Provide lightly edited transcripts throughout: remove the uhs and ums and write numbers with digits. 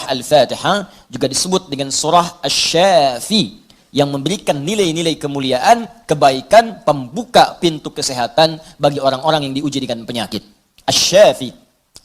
surah Al-Fatihah juga disebut dengan surah Asy-Syafi yang memberikan nilai-nilai kemuliaan, kebaikan, pembuka pintu kesehatan bagi orang-orang yang diuji dengan penyakit. Asy-Syafi,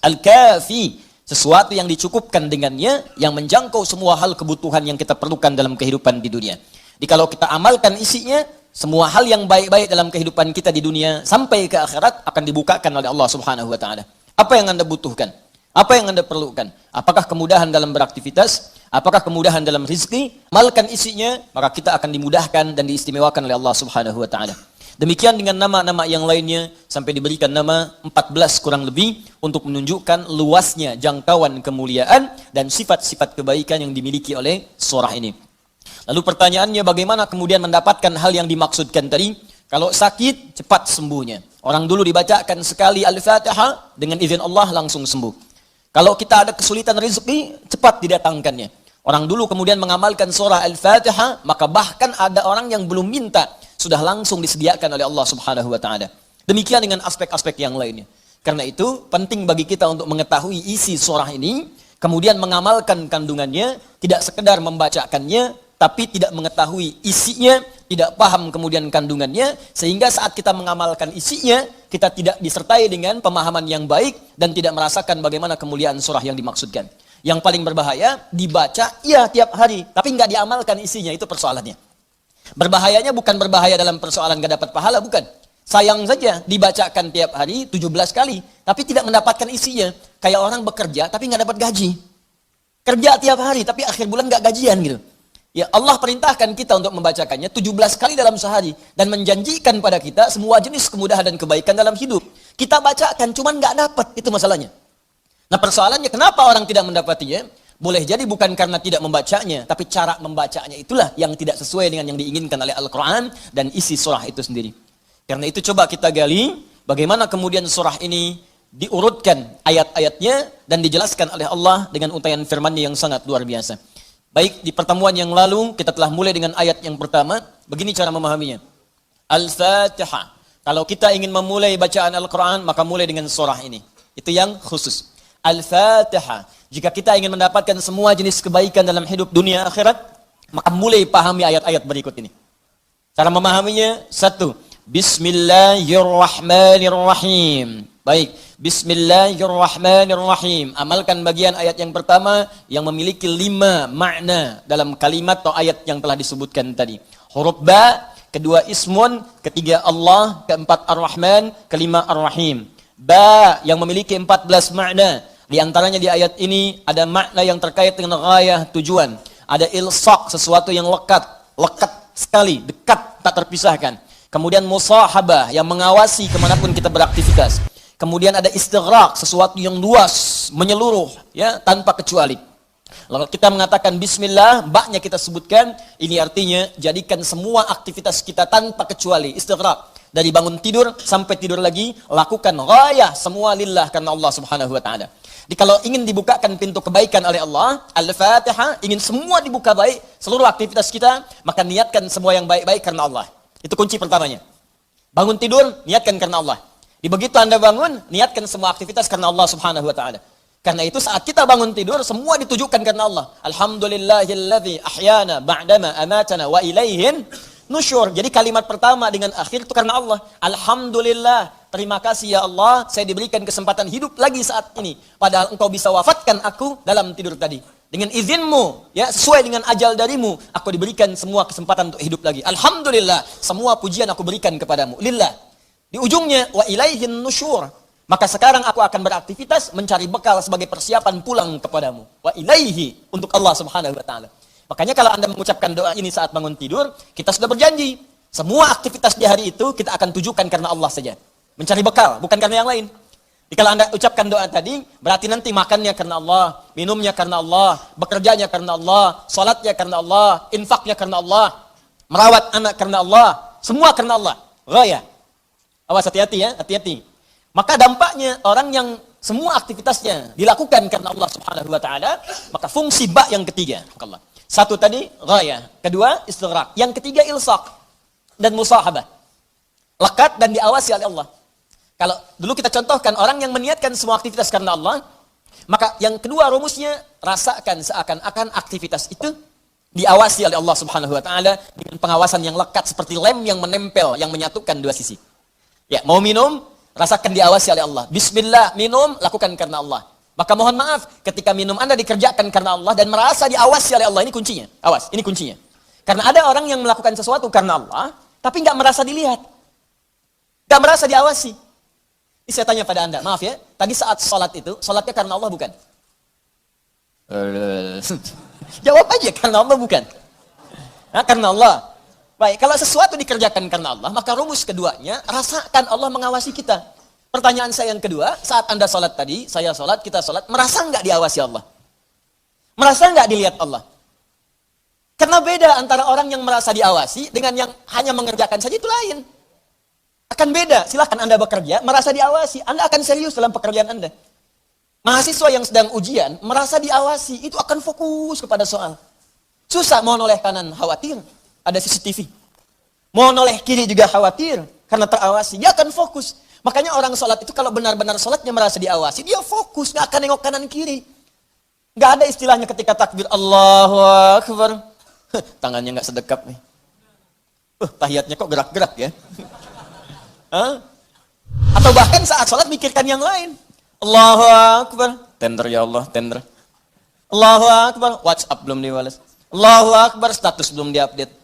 Al-Kafi, sesuatu yang dicukupkan dengannya, yang menjangkau semua hal kebutuhan yang kita perlukan dalam kehidupan di dunia. Jadi kalau kita amalkan isinya, semua hal yang baik-baik dalam kehidupan kita di dunia sampai ke akhirat akan dibukakan oleh Allah Subhanahu wa taala. Apa yang Anda butuhkan? Apa yang Anda perlukan? Apakah kemudahan dalam beraktivitas? Apakah kemudahan dalam rezeki? Amalkan isinya, maka kita akan dimudahkan dan diistimewakan oleh Allah Subhanahu wa taala. Demikian dengan nama-nama yang lainnya sampai diberikan nama 14 kurang lebih untuk menunjukkan luasnya jangkauan kemuliaan dan sifat-sifat kebaikan yang dimiliki oleh surah ini. Lalu pertanyaannya, bagaimana kemudian mendapatkan hal yang dimaksudkan tadi? Kalau sakit, cepat sembuhnya. Orang dulu dibacakan sekali Al-Fatihah, dengan izin Allah langsung sembuh. Kalau kita ada kesulitan rezeki, cepat didatangkannya. Orang dulu kemudian mengamalkan surah Al-Fatihah, maka bahkan ada orang yang belum minta, sudah langsung disediakan oleh Allah Subhanahu wa taala. Demikian dengan aspek-aspek yang lainnya. Karena itu penting bagi kita untuk mengetahui isi surah ini, kemudian mengamalkan kandungannya, tidak sekedar membacakannya, tapi tidak mengetahui isinya, tidak paham kemudian kandungannya, sehingga saat kita mengamalkan isinya, kita tidak disertai dengan pemahaman yang baik, dan tidak merasakan bagaimana kemuliaan surah yang dimaksudkan. Yang paling berbahaya, dibaca, ya tiap hari, tapi nggak diamalkan isinya, itu persoalannya. Berbahayanya bukan berbahaya dalam persoalan nggak dapat pahala, bukan. Sayang saja, dibacakan tiap hari, 17 kali, tapi tidak mendapatkan isinya. Kayak orang bekerja, tapi nggak dapat gaji. Kerja tiap hari, tapi akhir bulan nggak gajian gitu. Ya, Allah perintahkan kita untuk membacakannya 17 kali dalam sehari dan menjanjikan pada kita semua jenis kemudahan dan kebaikan dalam hidup. Kita bacakan cuman nggak dapat, itu masalahnya. Nah, persoalannya kenapa orang tidak mendapatinya? Boleh jadi bukan karena tidak membacanya, tapi cara membacanya itulah yang tidak sesuai dengan yang diinginkan oleh Al-Quran dan isi surah itu sendiri. Karena itu coba kita gali bagaimana kemudian surah ini diurutkan ayat-ayatnya dan dijelaskan oleh Allah dengan untayan firman-Nya yang sangat luar biasa. Baik, di pertemuan yang lalu kita telah mulai dengan ayat yang pertama. Begini cara memahaminya. Al-Fatihah. Kalau kita ingin memulai bacaan Al-Quran, maka mulai dengan surah ini. Itu yang khusus. Al-Fatihah. Jika kita ingin mendapatkan semua jenis kebaikan dalam hidup dunia akhirat, maka mulai pahami ayat-ayat berikut ini. Cara memahaminya, 1. Bismillahirrahmanirrahim. Baik, Bismillahirrahmanirrahim. Amalkan bagian ayat yang pertama yang memiliki 5 makna dalam kalimat atau ayat yang telah disebutkan tadi. Huruf ba, kedua ismun, ketiga Allah, keempat ar-Rahman, kelima ar-Rahim. Ba yang memiliki 14 makna. Di antaranya di ayat ini ada makna yang terkait dengan ghayah, tujuan. Ada ilsaq, sesuatu yang lekat sekali, dekat, tak terpisahkan. Kemudian musahabah yang mengawasi kemanapun kita beraktivitas. Kemudian ada istighraq, sesuatu yang luas, menyeluruh, ya, tanpa kecuali. Lalu kita mengatakan bismillah, baknya kita sebutkan, ini artinya jadikan semua aktivitas kita tanpa kecuali, istighraq. Dari bangun tidur sampai tidur lagi, lakukan ghayah, semua lillah karena Allah Subhanahu wa taala. Jadi kalau ingin dibukakan pintu kebaikan oleh Allah, Al-Fatihah, ingin semua dibuka baik, seluruh aktivitas kita, maka niatkan semua yang baik-baik karena Allah. Itu kunci pertamanya. Bangun tidur, niatkan karena Allah. Di begitu Anda bangun, niatkan semua aktivitas karena Allah Subhanahu wa taala. Karena itu saat kita bangun tidur, semua ditujukan karena Allah. Alhamdulillahilladzi ahyana ba'dama amatana wa ilaihin nusyur. Jadi kalimat pertama dengan akhir itu karena Allah. Alhamdulillah, terima kasih ya Allah, saya diberikan kesempatan hidup lagi saat ini. Padahal Engkau bisa wafatkan aku dalam tidur tadi. Dengan izinmu, ya, sesuai dengan ajal darimu, aku diberikan semua kesempatan untuk hidup lagi. Alhamdulillah, semua pujian aku berikan kepadamu. Lillah. Di ujungnya, wa ilaihin nusyur. Maka sekarang aku akan beraktivitas mencari bekal sebagai persiapan pulang kepadamu. Wa ilaihi, untuk Allah Subhanahu wa taala. Makanya kalau Anda mengucapkan doa ini saat bangun tidur, kita sudah berjanji. Semua aktivitas di hari itu kita akan tujukan karena Allah saja. Mencari bekal, bukan karena yang lain. Jadi kalau Anda ucapkan doa tadi, berarti nanti makannya karena Allah, minumnya karena Allah, bekerjanya karena Allah, salatnya karena Allah, infaknya karena Allah, merawat anak karena Allah, semua karena Allah. Ghaya. Awas, hati-hati ya, hati-hati. Maka dampaknya orang yang semua aktivitasnya dilakukan karena Allah Subhanahu wa taala, maka fungsi ba yang ketiga, Allah. 1 tadi ghayah, 2 istighraq, yang ketiga ilsaq dan musahabah. Lekat dan diawasi oleh Allah. Kalau dulu kita contohkan orang yang meniatkan semua aktivitas karena Allah, Maka yang kedua rumusnya, rasakan seakan-akan aktivitas itu diawasi oleh Allah Subhanahu wa taala dengan pengawasan yang lekat seperti lem yang menempel, yang menyatukan dua sisi. Ya, mau minum, rasakan diawasi oleh Allah. Bismillah, minum, lakukan karena Allah. Maka mohon maaf, ketika minum Anda dikerjakan karena Allah dan merasa diawasi oleh Allah, ini kuncinya. Awas, ini kuncinya. Karena ada orang yang melakukan sesuatu karena Allah, tapi nggak merasa dilihat. Nggak merasa diawasi. Ini saya tanya pada Anda, maaf ya, tadi saat sholat itu, sholatnya karena Allah bukan? Jawab aja, karena Allah bukan? Nah, karena Allah. Baik, kalau sesuatu dikerjakan karena Allah, maka rumus keduanya, rasakan Allah mengawasi kita. Pertanyaan saya yang kedua, saat Anda sholat tadi, saya sholat, kita sholat, merasa nggak diawasi Allah? Merasa nggak dilihat Allah? Karena beda antara orang yang merasa diawasi dengan yang hanya mengerjakan saja, itu lain. Akan beda, silahkan Anda bekerja, merasa diawasi, Anda akan serius dalam pekerjaan Anda. Mahasiswa yang sedang ujian, merasa diawasi, itu akan fokus kepada soal. Susah, mau noleh kanan, khawatir, ada CCTV. Mau noleh kiri juga khawatir, karena terawasi, dia akan fokus. Makanya orang sholat itu kalau benar-benar sholatnya merasa diawasi, dia fokus, gak akan nengok kanan kiri. Gak ada istilahnya ketika takbir, Allahu Akbar. Tangannya gak sedekap nih. Tahiyatnya kok gerak-gerak ya. Atau bahkan saat sholat mikirkan yang lain. Allahu Akbar. Tender ya Allah, tender. Allahu Akbar. WhatsApp belum dibalas. Allahu Akbar. Status belum diupdate.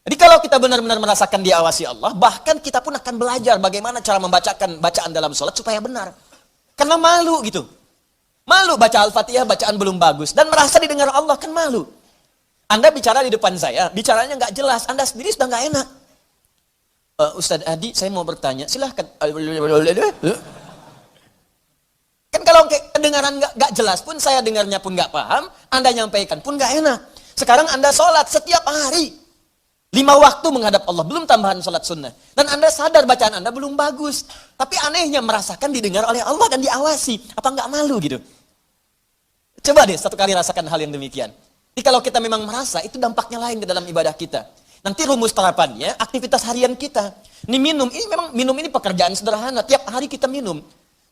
Jadi kalau kita benar-benar merasakan diawasi Allah, bahkan kita pun akan belajar bagaimana cara membacakan bacaan dalam sholat supaya benar. Karena malu gitu. Malu baca Al-Fatihah, bacaan belum bagus. Dan merasa didengar Allah, kan malu. Anda bicara di depan saya, bicaranya nggak jelas. Anda sendiri sudah nggak enak. Ustadz Adi, saya mau bertanya, silahkan. Kan kalau kedengaran nggak jelas pun, saya dengarnya pun nggak paham, Anda nyampaikan pun nggak enak. Sekarang Anda sholat setiap hari, 5 waktu menghadap Allah, belum tambahan sholat sunnah. Dan Anda sadar bacaan Anda belum bagus. Tapi anehnya merasakan didengar oleh Allah dan diawasi. Apa nggak malu gitu? Coba deh satu kali rasakan hal yang demikian. Jadi kalau kita memang merasa, itu dampaknya lain ke dalam ibadah kita. Nanti rumus terapannya, aktivitas harian kita. Ini minum, ini memang minum ini pekerjaan sederhana. Tiap hari kita minum.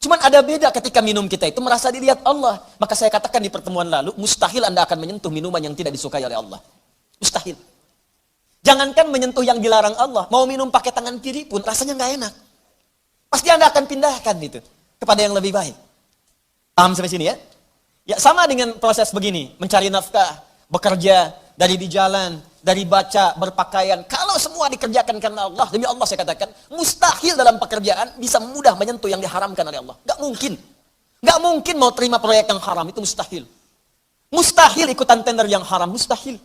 Cuman ada beda ketika minum kita itu merasa dilihat Allah. Maka saya katakan di pertemuan lalu, mustahil Anda akan menyentuh minuman yang tidak disukai oleh Allah. Mustahil. Jangankan menyentuh yang dilarang Allah, mau minum pakai tangan kiri pun rasanya nggak enak. Pasti Anda akan pindahkan itu kepada yang lebih baik. Paham sampai sini ya? Ya sama dengan proses begini, mencari nafkah, bekerja, dari di jalan, dari baca, berpakaian. Kalau semua dikerjakan karena Allah, demi Allah saya katakan, mustahil dalam pekerjaan bisa mudah menyentuh yang diharamkan oleh Allah. Gak mungkin. Gak mungkin mau terima proyek yang haram, itu mustahil. Mustahil ikutan tender yang haram, mustahil.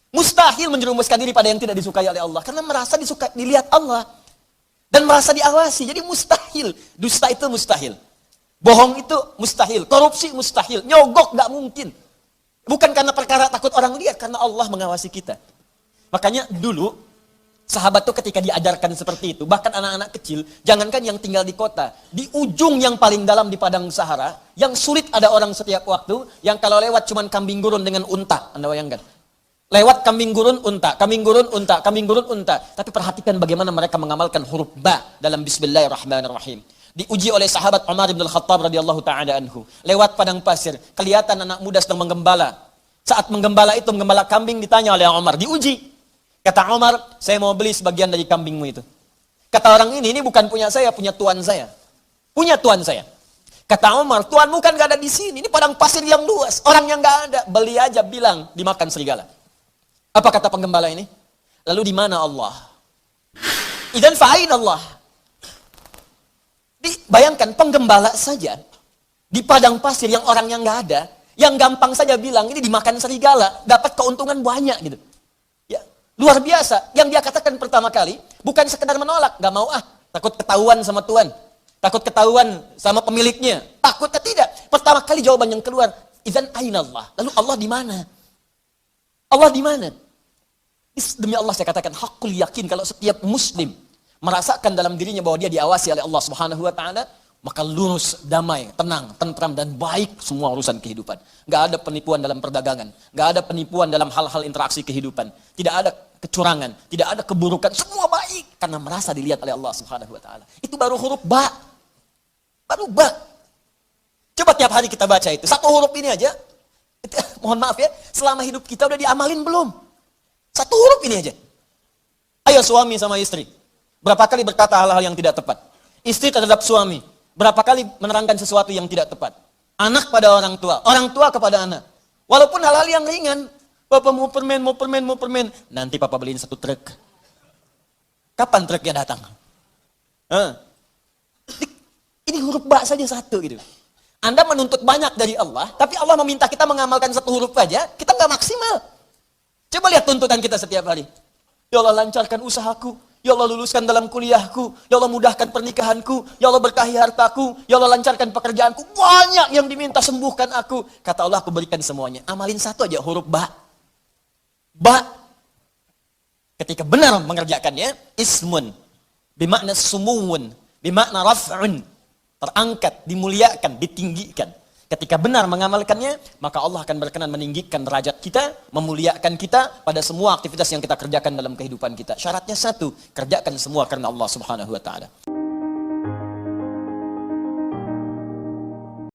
Mustahil menjerumuskan diri pada yang tidak disukai oleh Allah. Karena merasa disukai, dilihat Allah. Dan merasa diawasi, jadi mustahil. Dusta itu mustahil. Bohong itu mustahil. Korupsi mustahil. Nyogok gak mungkin. Bukan karena perkara takut orang lihat, karena Allah mengawasi kita. Makanya dulu, sahabat tuh ketika diajarkan seperti itu, bahkan anak-anak kecil, jangankan yang tinggal di kota, di ujung yang paling dalam di padang Sahara, yang sulit ada orang setiap waktu, yang kalau lewat cuman kambing gurun dengan unta, Anda bayangkan. Lewat kambing gurun, unta, kambing gurun, unta, kambing gurun, unta. Tapi perhatikan bagaimana mereka mengamalkan huruf ba dalam Bismillahirrahmanirrahim. Diuji oleh sahabat Umar bin Al-Khattab radhiyallahu ta'ala anhu. Lewat padang pasir, kelihatan anak muda sedang menggembala. Saat menggembala itu, menggembala kambing, ditanya oleh Umar, diuji. Kata Umar, saya mau beli sebagian dari kambingmu itu. Kata orang ini bukan punya saya, punya tuan saya. Punya tuan saya. Kata Umar, tuanmu kan gak ada di sini, ini padang pasir yang luas. Orang yang gak ada, beli aja, bilang, dimakan serigala. Apa kata penggembala ini? Lalu di mana Allah? Idzan fa'ain Allah. Bayangkan penggembala saja di padang pasir yang orang yang nggak ada, yang gampang saja bilang ini dimakan serigala, dapat keuntungan banyak gitu. Ya, luar biasa. Yang dia katakan pertama kali bukan sekedar menolak, nggak mau takut ketahuan sama tuan, takut ketahuan sama pemiliknya, takutnya tidak. Pertama kali jawaban yang keluar, idzan ainallah. Lalu Allah di mana? Allah di mana? Demi Allah saya katakan hakul yakin kalau setiap muslim merasakan dalam dirinya bahwa dia diawasi oleh Allah Subhanahu wa taala, maka lurus, damai, tenang, tentram dan baik semua urusan kehidupan. Enggak ada penipuan dalam perdagangan, enggak ada penipuan dalam hal-hal interaksi kehidupan, tidak ada kecurangan, tidak ada keburukan, semua baik karena merasa dilihat oleh Allah Subhanahu wa taala. Itu baru huruf ba. Baru ba. Coba tiap hari kita baca itu. Satu huruf ini aja. Mohon maaf ya, selama hidup kita udah diamalin belum? Satu huruf ini aja. Ayo suami sama istri. Berapa kali berkata hal-hal yang tidak tepat? Istri terhadap suami. Berapa kali menerangkan sesuatu yang tidak tepat? Anak pada orang tua kepada anak. Walaupun hal-hal yang ringan. Papa mau permen. Nanti papa beliin 1 truk. Kapan truknya datang? Ini huruf ba saja satu gitu. Anda menuntut banyak dari Allah, tapi Allah meminta kita mengamalkan 1 huruf saja, kita nggak maksimal. Coba lihat tuntutan kita setiap hari. Ya Allah lancarkan usahaku, ya Allah luluskan dalam kuliahku, ya Allah mudahkan pernikahanku, ya Allah berkahi hartaku, ya Allah lancarkan pekerjaanku. Banyak yang diminta, sembuhkan aku. Kata Allah, aku berikan semuanya. Amalin 1 aja huruf ba. Ba. Ketika benar mengerjakannya, ismun, bimakna sumuun, bimakna raf'un, terangkat, dimuliakan, ditinggikan. Ketika benar mengamalkannya, maka Allah akan berkenan meninggikan derajat kita, memuliakan kita pada semua aktivitas yang kita kerjakan dalam kehidupan kita. Syaratnya 1, kerjakan semua karena Allah Subhanahu wa taala.